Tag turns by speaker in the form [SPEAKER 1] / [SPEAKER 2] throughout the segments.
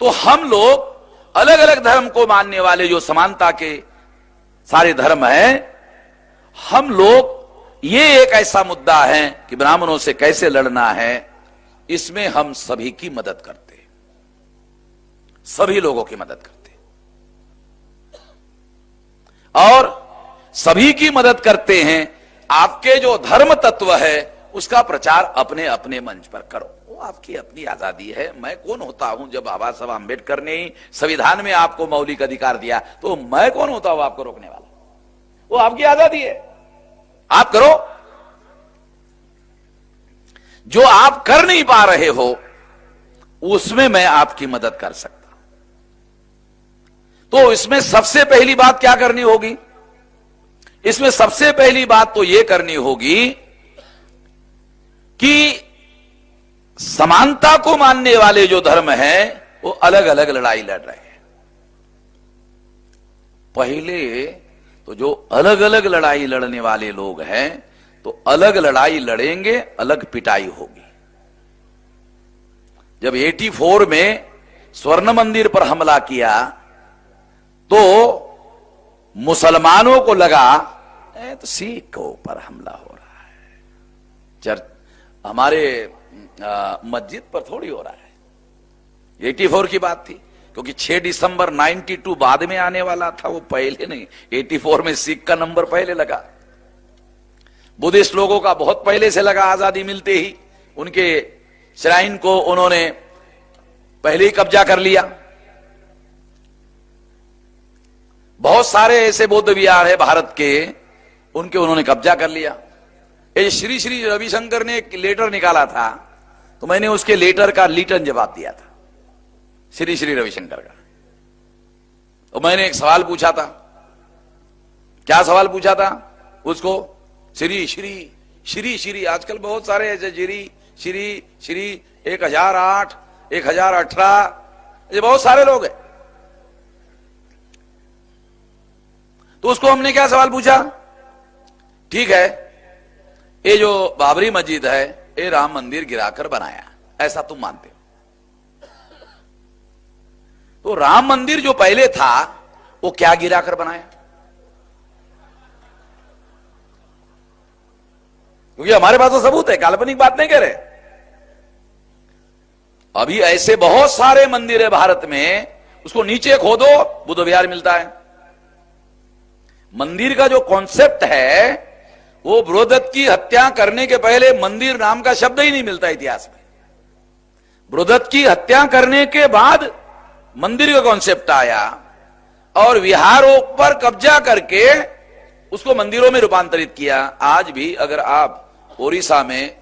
[SPEAKER 1] तो हम लोग अलग अलग धर्म को मानने वाले जो समानता के सारे धर्म हैं, हम लोग ये एक ऐसा मुद्दा है कि ब्राह्मणों से कैसे लड़ना है, इसमें हम सभी की मदद करते हैं, सभी लोगों की मदद करते हैं और सभी की मदद करते हैं। आपके जो धर्म तत्व है उसका प्रचार अपने अपने मंच पर करो, वो आपकी अपनी आजादी है। मैं कौन होता हूं, जब बाबा साहब आंबेडकर ने ही संविधान में आपको मौलिक अधिकार दिया, तो मैं कौन होता हूं आपको रोकने वाला? वो आपकी आजादी है, आप करो। जो आप कर नहीं पा रहे हो उसमें मैं आपकी मदद कर सकता हूं। तो इसमें सबसे पहली बात क्या करनी होगी? इसमें सबसे पहली बात तो यह करनी होगी कि समानता को मानने वाले जो धर्म हैं वो अलग अलग लड़ाई लड़ रहे हैं। पहले तो जो अलग अलग लड़ाई लड़ने वाले लोग हैं तो अलग लड़ाई लड़ेंगे, अलग पिटाई होगी। जब 84 में स्वर्ण मंदिर पर हमला किया तो मुसलमानों को लगा तो सिख के ऊपर हमला हो रहा है, हमारे मस्जिद पर थोड़ी हो रहा है। 84 की बात थी, क्योंकि 6 दिसंबर 92 बाद में आने वाला था, वो पहले नहीं। 84 में सिख का नंबर पहले लगा, बुद्धिस्ट लोगों का बहुत पहले से लगा। आजादी मिलते ही उनके श्राइन को उन्होंने पहले ही कब्जा कर लिया। बहुत सारे ऐसे बौद्ध विहार है भारत के, उनके उन्होंने कब्जा कर लिया। ये श्री श्री रविशंकर ने एक लेटर निकाला था, तो मैंने उसके लेटर का लिटन जवाब दिया था, श्री श्री रविशंकर का। तो मैंने एक सवाल पूछा था। क्या सवाल पूछा था उसको? श्री श्री श्री श्री, आजकल बहुत सारे ऐसे श्री श्री श्री 1008, 1018, ये बहुत सारे लोग हैं। तो उसको हमने क्या सवाल पूछा? ठीक है, ये जो बाबरी मस्जिद है ये राम मंदिर गिराकर बनाया, ऐसा तुम मानते हो? तो राम मंदिर जो पहले था वो क्या गिराकर बनाया? क्योंकि हमारे पास तो सबूत है, काल्पनिक बात नहीं कह रहे। अभी ऐसे बहुत सारे मंदिर है भारत में, उसको नीचे खोदो बुद्ध विहार मिलता है। मंदिर का जो कॉन्सेप्ट है वो बृहदत्त की हत्या करने के पहले मंदिर नाम का शब्द ही नहीं मिलता इतिहास में। बृहदत्त की हत्या करने के बाद मंदिर का कॉन्सेप्ट आया और विहारों पर कब्जा करके उसको मंदिरों में रूपांतरित किया। आज भी अगर आप ओडिशा में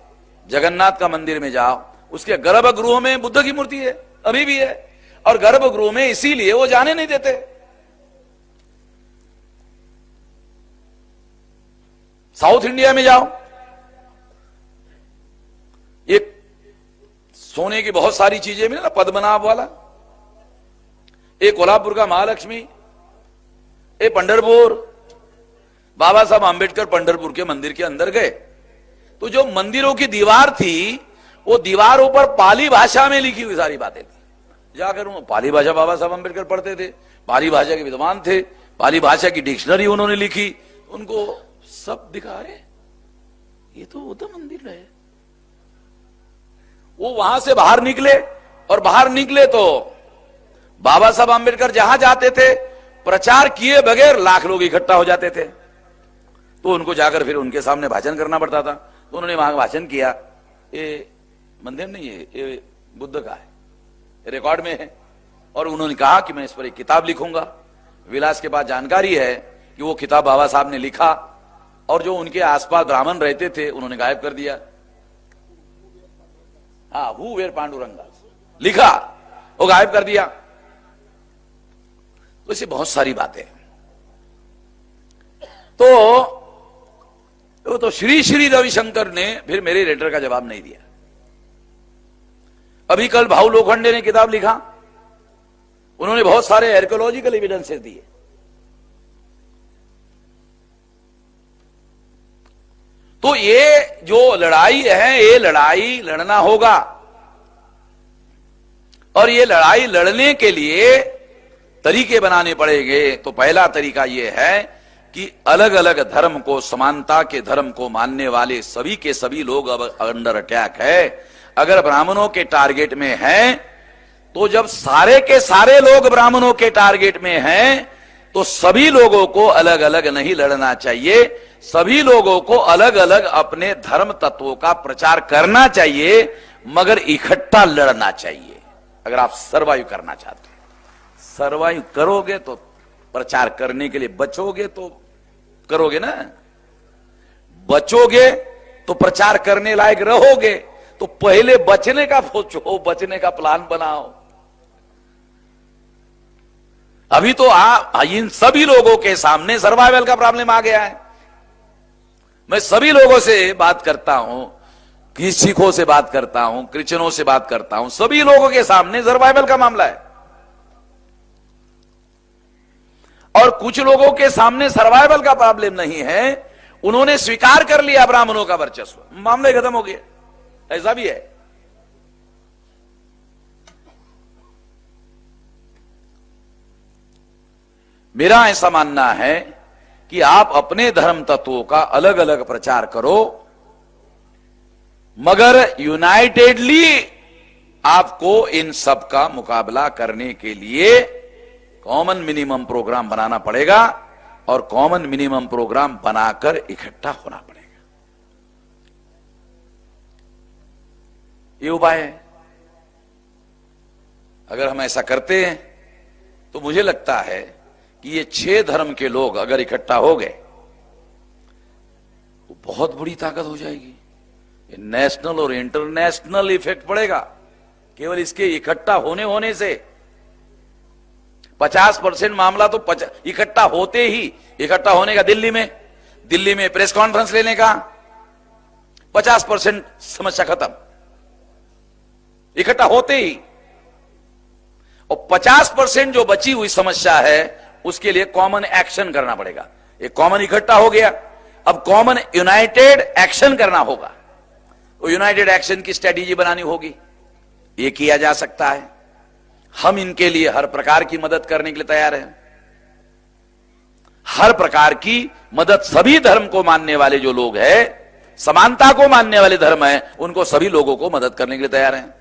[SPEAKER 1] जगन्नाथ का मंदिर में जाओ, उसके गर्भगृह में बुद्ध की मूर्ति है, अभी भी है, और गर्भगृह में इसीलिए वो जाने नहीं देते। साउथ इंडिया में जाओ, एक सोने की बहुत सारी चीजें मिले ना, पद्मनाभ वाला, एक कोल्हापुर का महालक्ष्मी, एक पंढरपुर। बाबा साहब आंबेडकर पंढरपुर के मंदिर के अंदर गए तो जो मंदिरों की दीवार थी वो दीवारों पर पाली भाषा में लिखी हुई सारी बातें थी। जाकर वो पाली भाषा बाबा साहब आंबेडकर पढ़ते थे, पाली भाषा के विद्वान थे, पाली भाषा की डिक्शनरी उन्होंने लिखी, उनको सब दिखा रहे ये तो बुद्ध मंदिर है। वो वहां से बाहर निकले और बाहर निकले तो बाबा साहब आंबेडकर जहां जाते थे प्रचार किए बगैर लाख लोग इकट्ठा हो जाते थे। तो उनको जाकर फिर उनके सामने भाषण करना पड़ता था। तो उन्होंने वहां भाषण किया, ये मंदिर नहीं है, ये बुद्ध का है, रिकॉर्ड में है। और उन्होंने कहा कि मैं इस पर एक किताब लिखूंगा। विलास के बाद जानकारी है कि वो किताब बाबा साहब ने लिखा और जो उनके आसपास ब्राह्मण रहते थे उन्होंने गायब कर दिया। हाँ, हु वेर पांडुरंगा लिखा, वो गायब कर दिया। तो ऐसी बहुत सारी बातें। तो श्री श्री रविशंकर ने फिर मेरे लेटर का जवाब नहीं दिया। अभी कल भाऊ लोखंडे ने किताब लिखा, उन्होंने बहुत सारे आर्कियोलॉजिकल एविडेंसेस दिए। तो ये जो लड़ाई है, ये लड़ाई लड़ना होगा। और ये लड़ाई लड़ने के लिए तरीके बनाने पड़ेंगे। तो पहला तरीका ये है कि अलग अलग धर्म को, समानता के धर्म को मानने वाले सभी के सभी लोग अब अंडर अटैक है। अगर ब्राह्मणों के टारगेट में हैं, तो जब सारे के सारे लोग ब्राह्मणों के टारगेट में हैं, तो सभी लोगों को अलग अलग नहीं लड़ना चाहिए। सभी लोगों को अलग अलग अपने धर्म तत्वों का प्रचार करना चाहिए, मगर इकट्ठा लड़ना चाहिए। अगर आप सर्वाइव करना चाहते हैं, सर्वाइव करोगे तो प्रचार करने के लिए, बचोगे तो करोगे ना, बचोगे तो प्रचार करने लायक रहोगे। तो पहले बचने का सोचो, बचने का प्लान बनाओ। अभी तो इन सभी लोगों के सामने सर्वाइवल का प्रॉब्लम आ गया है। मैं सभी लोगों से बात करता हूं, सिखों से बात करता हूं, क्रिश्चियनों से बात करता हूं, सभी लोगों के सामने सर्वाइवल का मामला है। और कुछ लोगों के सामने सर्वाइवल का प्रॉब्लम नहीं है, उन्होंने स्वीकार कर लिया ब्राह्मणों का वर्चस्व, मामले खत्म हो गए। ऐसा भी है। मेरा ऐसा मानना है कि आप अपने धर्म तत्वों का अलग अलग प्रचार करो, मगर यूनाइटेडली आपको इन सब का मुकाबला करने के लिए कॉमन मिनिमम प्रोग्राम बनाना पड़ेगा, और कॉमन मिनिमम प्रोग्राम बनाकर इकट्ठा होना पड़ेगा। ये उपाय है। अगर हम ऐसा करते हैं तो मुझे लगता है कि ये 6 धर्म के लोग अगर इकट्ठा हो गए तो बहुत बड़ी ताकत हो जाएगी। ये नेशनल और इंटरनेशनल इफेक्ट पड़ेगा केवल इसके इकट्ठा होने से। 50% मामला तो इकट्ठा होते ही, इकट्ठा होने का दिल्ली में प्रेस कॉन्फ्रेंस लेने का 50% समस्या खत्म, इकट्ठा होते ही। और 50% जो बची हुई समस्या है उसके लिए कॉमन एक्शन करना पड़ेगा। एक कॉमन इकट्ठा हो गया, अब कॉमन यूनाइटेड एक्शन करना होगा। तो यूनाइटेड एक्शन की स्ट्रेटेजी बनानी होगी। ये किया जा सकता है। हम इनके लिए हर प्रकार की मदद करने के लिए तैयार हैं। हर प्रकार की मदद, सभी धर्म को मानने वाले जो लोग हैं, समानता को मानने वाले धर्म हैं, उनको सभी लोगों को मदद करने के लिए तैयार हैं।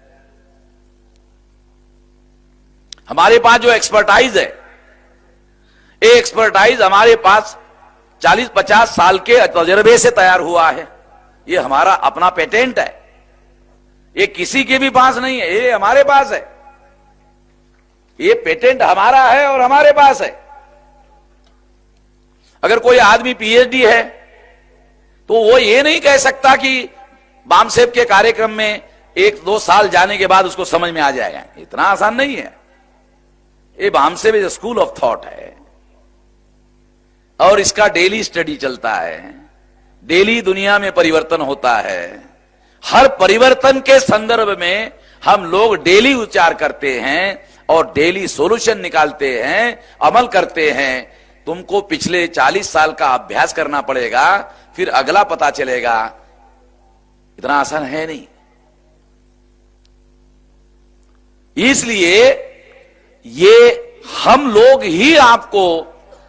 [SPEAKER 1] हमारे पास जो एक्सपर्टाइज है, ये एक्सपर्टाइज हमारे पास 40-50 साल के तजर्बे से तैयार हुआ है। ये हमारा अपना पेटेंट है। ये किसी के भी पास नहीं है, ये हमारे पास है। ये पेटेंट हमारा है और हमारे पास है। अगर कोई आदमी पीएचडी है तो वो ये नहीं कह सकता कि बामसेब के कार्यक्रम में 1-2 साल जाने के बाद उसको समझ में आ जाएगा। इतना आसान नहीं है। ये BAMCEF is school of thought है और इसका डेली स्टडी चलता है। डेली दुनिया में परिवर्तन होता है। हर परिवर्तन के संदर्भ में हम लोग डेली विचार करते हैं और डेली सॉल्यूशन निकालते हैं, अमल करते हैं। तुमको पिछले 40 साल का अभ्यास करना पड़ेगा, फिर अगला पता चलेगा। इतना आसान है नहीं। इसलिए ये हम लोग ही आपको,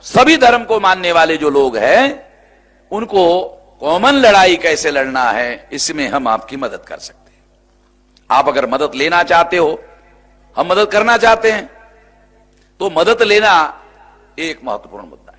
[SPEAKER 1] सभी धर्म को मानने वाले जो लोग हैं, उनको कॉमन लड़ाई कैसे लड़ना है, इसमें हम आपकी मदद कर सकते हैं। आप अगर मदद लेना चाहते हो, हम मदद करना चाहते हैं, तो मदद लेना एक महत्वपूर्ण मुद्दा।